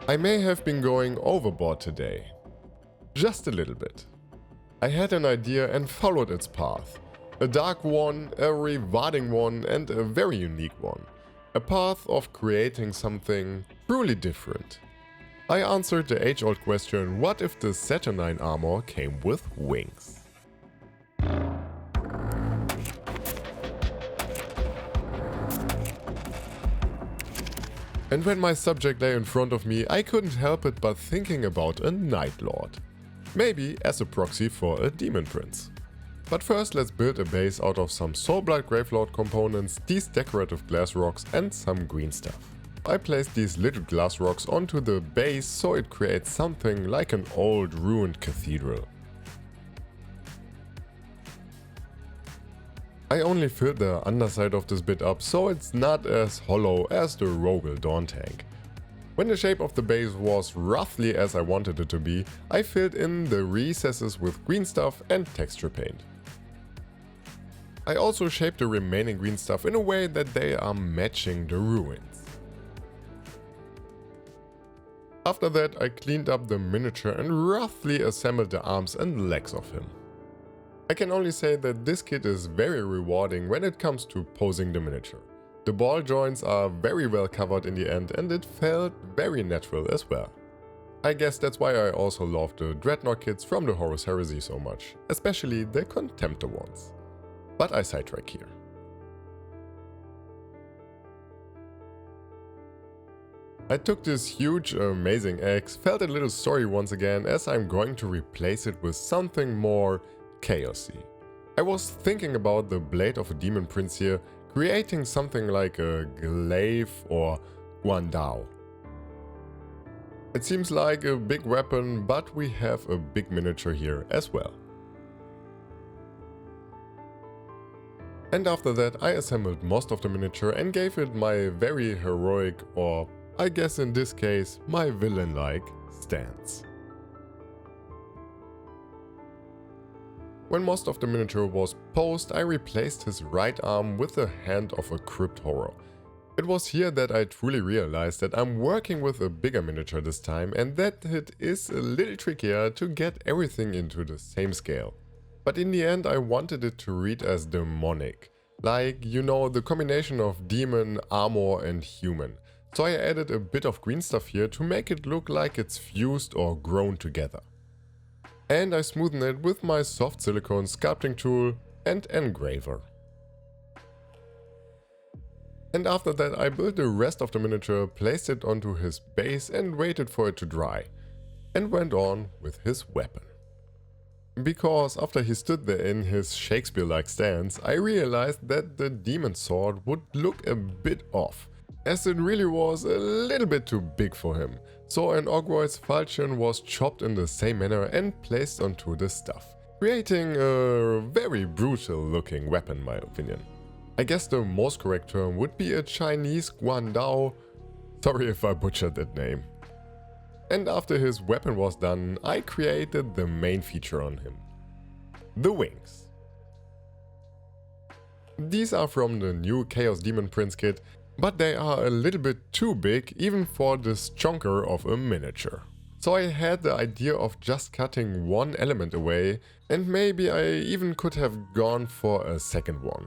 I may have been going overboard today. Just a little bit. I had an idea and followed its path. A dark one, a rewarding one, and a very unique one. A path of creating something truly different. I answered the age-old question, what if the Saturnine armor came with wings? And when my subject lay in front of me, I couldn't help it but thinking about a Night Lord. Maybe as a proxy for a Demon Prince. But first let's build a base out of some Soulblight Gravelord components, these decorative glass rocks and some green stuff. I placed these little glass rocks onto the base so it creates something like an old ruined cathedral. I only filled the underside of this bit up so it's not as hollow as the Rogel Dawn tank. When the shape of the base was roughly as I wanted it to be, I filled in the recesses with green stuff and texture paint. I also shaped the remaining green stuff in a way that they are matching the ruins. After that I cleaned up the miniature and roughly assembled the arms and legs of him. I can only say that this kit is very rewarding when it comes to posing the miniature. The ball joints are very well covered in the end and it felt very natural as well. I guess that's why I also love the Dreadnought kits from the Horus Heresy so much, especially the Contemptor ones. But I sidetrack here. I took this huge amazing axe, felt a little sorry once again as I'm going to replace it with something more chaosy. I was thinking about the blade of a Demon Prince here, creating something like a glaive or guandao. It seems like a big weapon, but we have a big miniature here as well. And after that I assembled most of the miniature and gave it my very heroic, or I guess in this case, my villain-like stance. When most of the miniature was posed, I replaced his right arm with the hand of a crypt horror. It was here that I truly realized that I'm working with a bigger miniature this time and that it is a little trickier to get everything into the same scale. But in the end I wanted it to read as demonic, like, you know, the combination of demon, armor and human. So I added a bit of green stuff here to make it look like it's fused or grown together. And I smoothened it with my soft silicone sculpting tool and engraver. And after that I built the rest of the miniature, placed it onto his base and waited for it to dry. And went on with his weapon. Because after he stood there in his Shakespeare-like stance, I realized that the demon sword would look a bit off, as it really was a little bit too big for him. So an Ogroid's falchion was chopped in the same manner and placed onto the stuff, creating a very brutal looking weapon in my opinion. I guess the most correct term would be a Chinese guandao, sorry if I butchered that name. And after his weapon was done, I created the main feature on him. The wings. These are from the new Chaos Demon Prince kit, but they are a little bit too big even for this chonker of a miniature. So I had the idea of just cutting one element away, and maybe I even could have gone for a second one.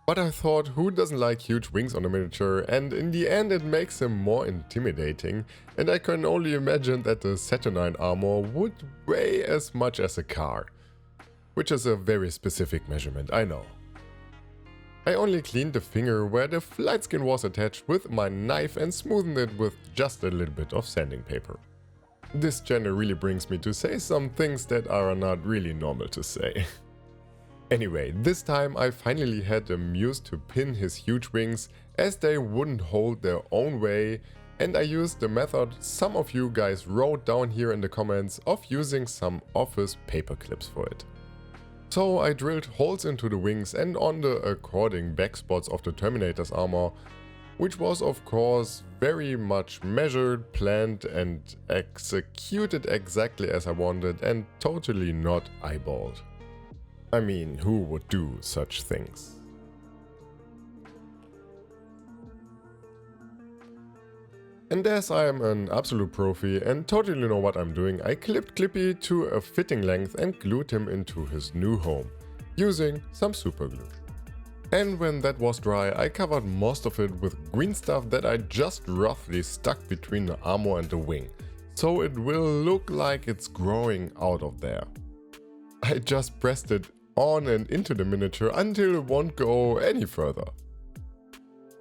But I thought, who doesn't like huge wings on a miniature, and in the end it makes him more intimidating, and I can only imagine that the Saturnine armor would weigh as much as a car. Which is a very specific measurement, I know. I only cleaned the finger where the flight skin was attached with my knife and smoothened it with just a little bit of sanding paper. This channel really brings me to say some things that are not really normal to say. Anyway, this time I finally had the muse to pin his huge wings as they wouldn't hold their own way, and I used the method some of you guys wrote down here in the comments of using some office paper clips for it. So I drilled holes into the wings and on the according backspots of the Terminator's armor, which was of course very much measured, planned and executed exactly as I wanted and totally not eyeballed. I mean, who would do such things? And as I am an absolute profi and totally know what I'm doing, I clipped Clippy to a fitting length and glued him into his new home, using some super glue. And when that was dry, I covered most of it with green stuff that I just roughly stuck between the armor and the wing, so it will look like it's growing out of there. I just pressed it on and into the miniature until it won't go any further.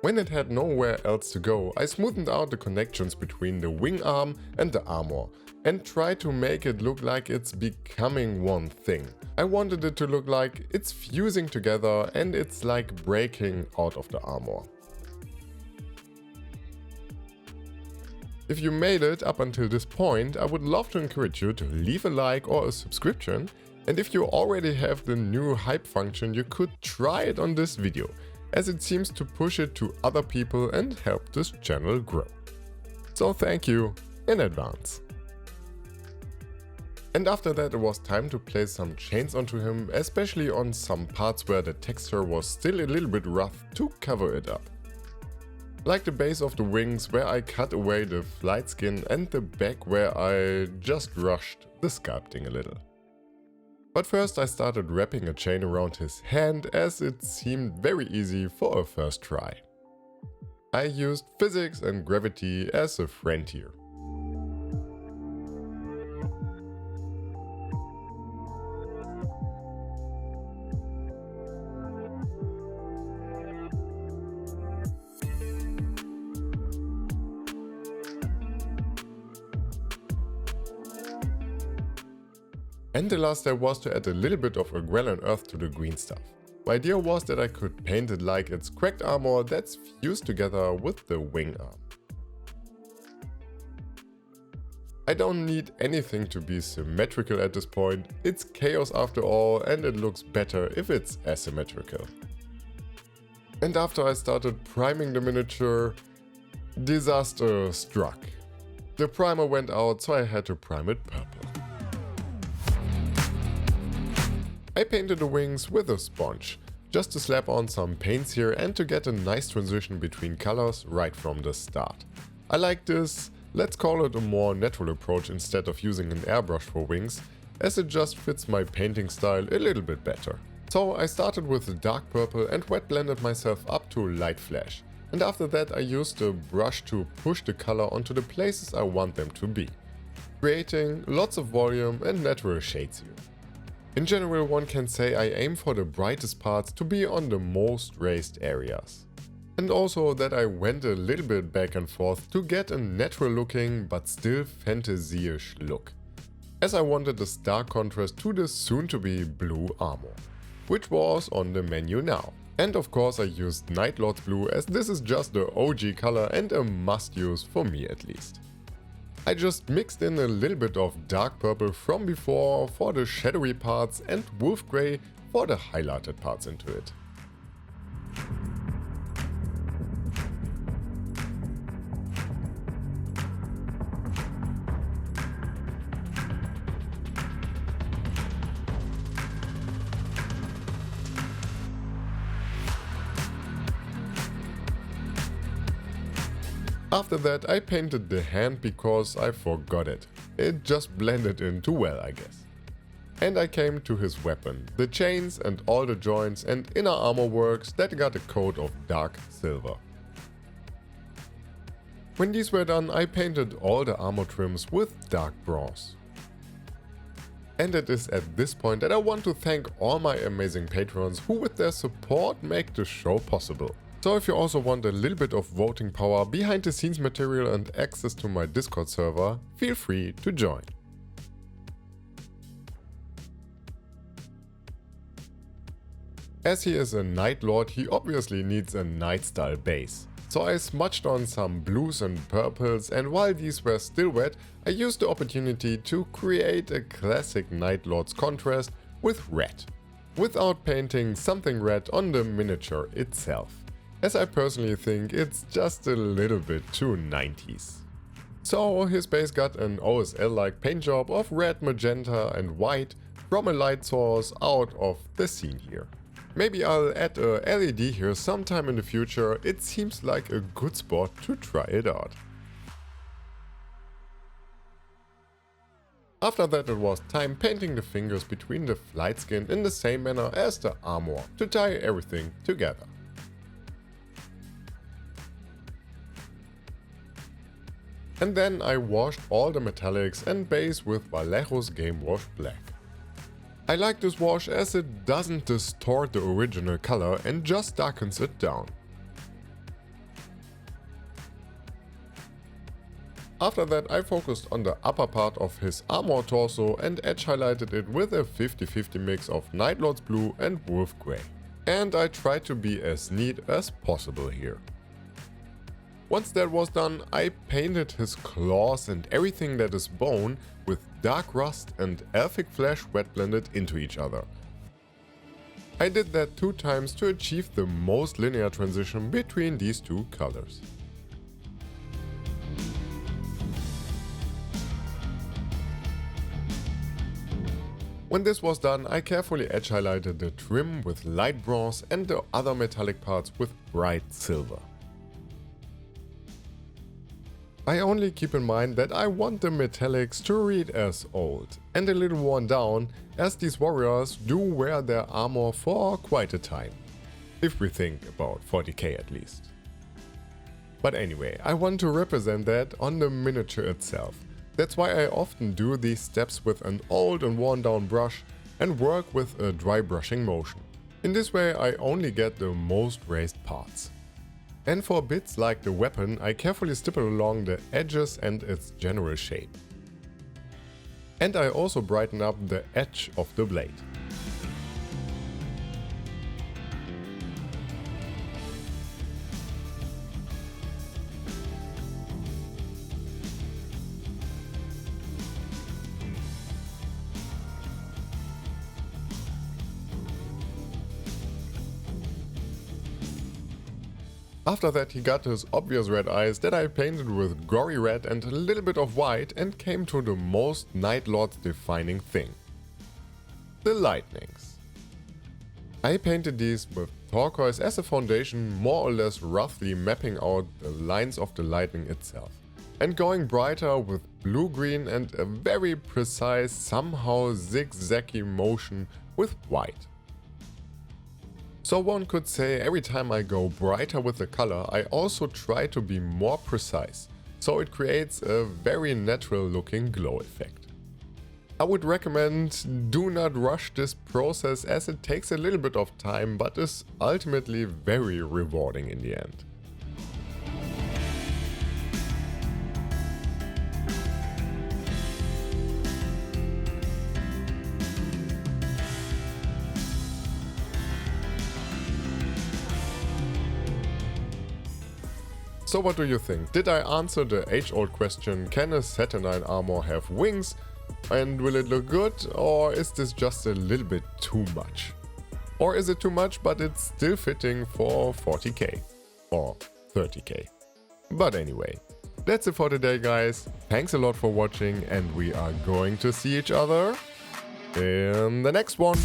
When it had nowhere else to go, I smoothed out the connections between the wing arm and the armor and tried to make it look like it's becoming one thing. I wanted it to look like it's fusing together and it's like breaking out of the armor. If you made it up until this point, I would love to encourage you to leave a like or a subscription, and if you already have the new hype function, you could try it on this video, as it seems to push it to other people and help this channel grow. So thank you in advance. And after that it was time to place some chains onto him, especially on some parts where the texture was still a little bit rough to cover it up. Like the base of the wings where I cut away the flight skin and the back where I just rushed the sculpting a little. But first I started wrapping a chain around his hand as it seemed very easy for a first try. I used physics and gravity as a friend here. And the last step was to add a little bit of Agrellan earth to the green stuff. My idea was that I could paint it like it's cracked armor that's fused together with the wing arm. I don't need anything to be symmetrical at this point, it's chaos after all and it looks better if it's asymmetrical. And after I started priming the miniature, disaster struck. The primer went out, so I had to prime it purple. I painted the wings with a sponge, just to slap on some paints here and to get a nice transition between colors right from the start. I like this, let's call it a more natural approach instead of using an airbrush for wings, as it just fits my painting style a little bit better. So I started with the dark purple and wet blended myself up to light flash. And after that I used a brush to push the color onto the places I want them to be, creating lots of volume and natural shades here. In general, one can say I aim for the brightest parts to be on the most raised areas. And also that I went a little bit back and forth to get a natural looking but still fantasy-ish look, as I wanted a stark contrast to the soon-to-be blue armor, which was on the menu now. And of course I used Night Lord's blue, as this is just the OG color and a must use for me at least. I just mixed in a little bit of dark purple from before for the shadowy parts and wolf grey for the highlighted parts into it. After that I painted the hand because I forgot it. It just blended in too well, I guess. And I came to his weapon, the chains and all the joints and inner armor works that got a coat of dark silver. When these were done, I painted all the armor trims with dark bronze. And it is at this point that I want to thank all my amazing patrons who with their support make the show possible. So if you also want a little bit of voting power, behind the scenes material and access to my Discord server, feel free to join. As he is a Night Lord, he obviously needs a night style base. So I smudged on some blues and purples, and while these were still wet, I used the opportunity to create a classic Night Lord's contrast with red, without painting something red on the miniature itself, as I personally think it's just a little bit too 90s. So his base got an OSL-like paint job of red, magenta and white from a light source out of the scene here. Maybe I'll add a LED here sometime in the future, it seems like a good spot to try it out. After that it was time painting the fingers between the flight skin in the same manner as the armor to tie everything together. And then I washed all the metallics and base with Vallejo's Game Wash Black. I like this wash as it doesn't distort the original color and just darkens it down. After that I focused on the upper part of his armor torso and edge highlighted it with a 50-50 mix of Night Lord's Blue and Wolf Grey. And I tried to be as neat as possible here. Once that was done, I painted his claws and everything that is bone with dark rust and elfic flesh wet blended into each other. I did that 2 times to achieve the most linear transition between these two colors. When this was done, I carefully edge highlighted the trim with light bronze and the other metallic parts with bright silver. I only keep in mind that I want the metallics to read as old and a little worn down, as these warriors do wear their armor for quite a time. If we think about 40k at least. But anyway, I want to represent that on the miniature itself. That's why I often do these steps with an old and worn down brush and work with a dry brushing motion. In this way I only get the most raised parts. And for bits like the weapon, I carefully stipple along the edges and its general shape. And I also brighten up the edge of the blade. After that he got his obvious red eyes that I painted with gory red and a little bit of white and came to the most Night Lord's defining thing. The lightnings. I painted these with turquoise as a foundation, more or less roughly mapping out the lines of the lightning itself. And going brighter with blue-green and a very precise, somehow zigzaggy motion with white. So one could say every time I go brighter with the color, I also try to be more precise, so it creates a very natural looking glow effect. I would recommend do not rush this process as it takes a little bit of time but is ultimately very rewarding in the end. So what do you think? Did I answer the age-old question, can a Saturnine armor have wings? And will it look good? Or is this just a little bit too much? Or is it too much but it's still fitting for 40k? Or 30k? But anyway, that's it for today guys. Thanks a lot for watching and we are going to see each other in the next one.